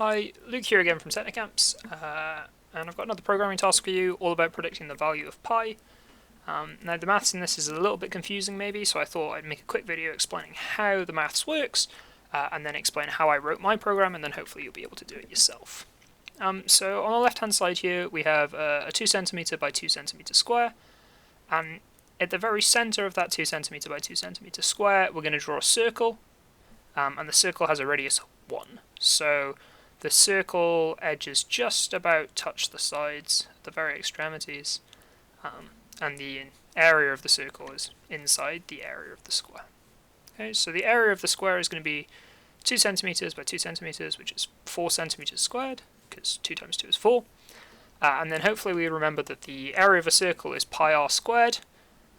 Hi, Luke here again from Technocamps, and I've got another programming task for you all about predicting the value of pi. Now the maths in this is a little bit confusing maybe, so I thought I'd make a quick video explaining how the maths works, and then explain how I wrote my program, and then hopefully you'll be able to do it yourself. So on the left hand side here we have a 2 cm by 2 cm square, and at the very centre of that 2 cm by 2 cm square we're going to draw a circle, and the circle has a radius of 1. So the circle edges just about touch the sides, the very extremities, and the area of the circle is inside the area of the square. Okay, so the area of the square is going to be 2 centimeters by 2 centimeters, which is 4 centimeters squared, because 2 times 2 is 4. And then hopefully we remember that the area of a circle is pi r squared.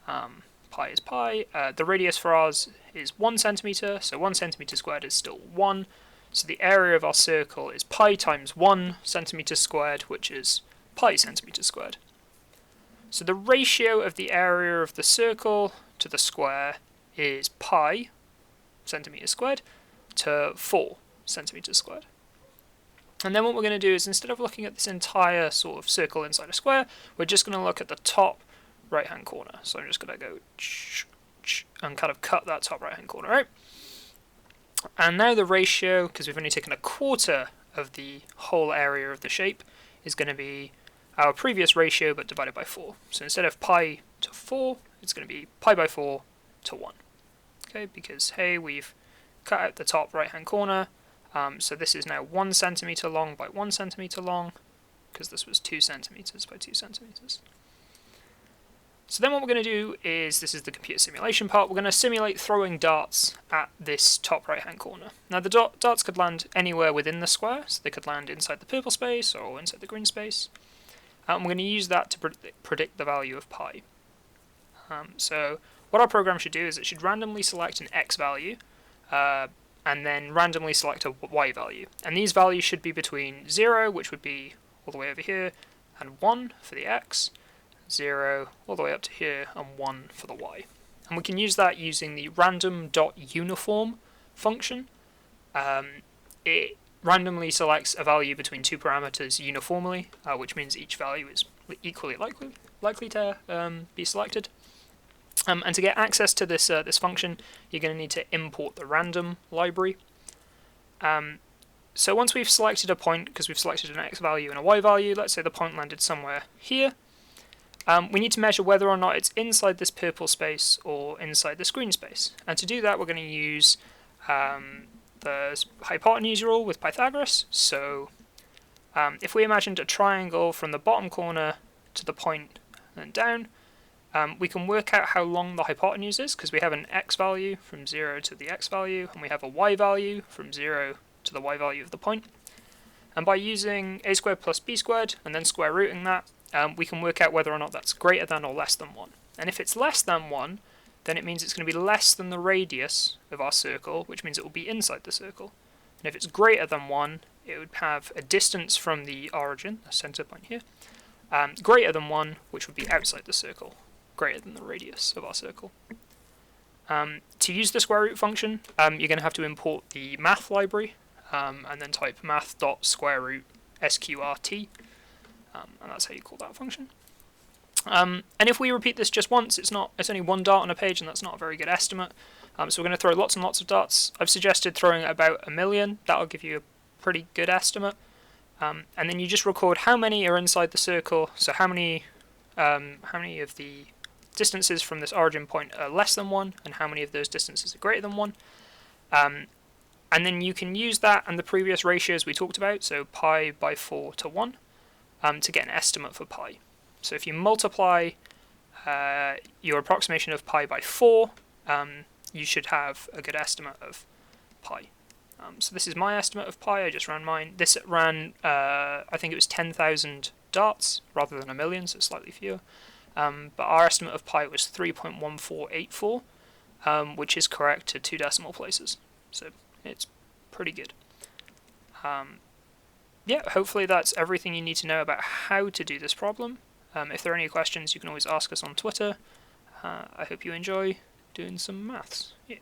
Pi is pi. The radius for ours is 1 centimeter, so 1 centimeter squared is still 1. So the area of our circle is pi times 1 centimeter squared, which is pi centimeters squared. So the ratio of the area of the circle to the square is pi centimeters squared to 4 centimeters squared. And then what we're going to do is, instead of looking at this entire sort of circle inside a square, we're just going to look at the top right hand corner. So I'm just going to go and kind of cut that top right hand corner out. And now the ratio, because we've only taken a quarter of the whole area of the shape, is going to be our previous ratio but divided by 4. So instead of pi to 4, it's going to be pi by 4 to 1. Okay, because hey, we've cut out the top right hand corner, so this is now 1 centimeter long by 1 centimeter long, because this was 2 centimeters by 2 centimeters. So then what we're going to do is, this is the computer simulation part, we're going to simulate throwing darts at this top right hand corner. Now the darts could land anywhere within the square, so they could land inside the purple space or inside the green space. And we're going to use that to predict the value of pi. So what our program should do is it should randomly select an x value, and then randomly select a y value. And these values should be between 0, which would be all the way over here, and 1 for the x, 0 all the way up to here, and 1 for the y. And we can use that using the random.uniform function. It randomly selects a value between two parameters uniformly, which means each value is equally likely to be selected. And to get access to this function, you're going to need to import the random library. So once we've selected a point, because we've selected an x value and a y value, let's say the point landed somewhere here, we need to measure whether or not it's inside this purple space or inside this green space. And to do that, we're going to use the hypotenuse rule with Pythagoras. So if we imagined a triangle from the bottom corner to the point and down, we can work out how long the hypotenuse is, because we have an x value from 0 to the x value, and we have a y value from 0 to the y value of the point. And by using a squared plus b squared and then square rooting that, we can work out whether or not that's greater than or less than 1. And if it's less than 1, then it means it's going to be less than the radius of our circle, which means it will be inside the circle. And if it's greater than 1, it would have a distance from the origin, the center point here, greater than 1, which would be outside the circle, greater than the radius of our circle. To use the square root function, you're going to have to import the math library, and then type math.squareroot sqrt, and that's how you call that function. And if we repeat this just once, it's only one dart on a page, and that's not a very good estimate. So we're going to throw lots and lots of darts. I've suggested throwing about 1,000,000. That'll give you a pretty good estimate. And then you just record how many are inside the circle. So how many of the distances from this origin point are less than 1, and how many of those distances are greater than 1. And then you can use that and the previous ratios we talked about, so pi by 4 to 1, to get an estimate for pi. So if you multiply your approximation of pi by 4, you should have a good estimate of pi. So this is my estimate of pi. I just ran mine. This ran, I think it was 10,000 darts rather than 1,000,000, so slightly fewer. But our estimate of pi was 3.1484, which is correct to 2 decimal places. So it's pretty good. Yeah, hopefully that's everything you need to know about how to do this problem. If there are any questions, you can always ask us on Twitter. I hope you enjoy doing some maths. Yeah.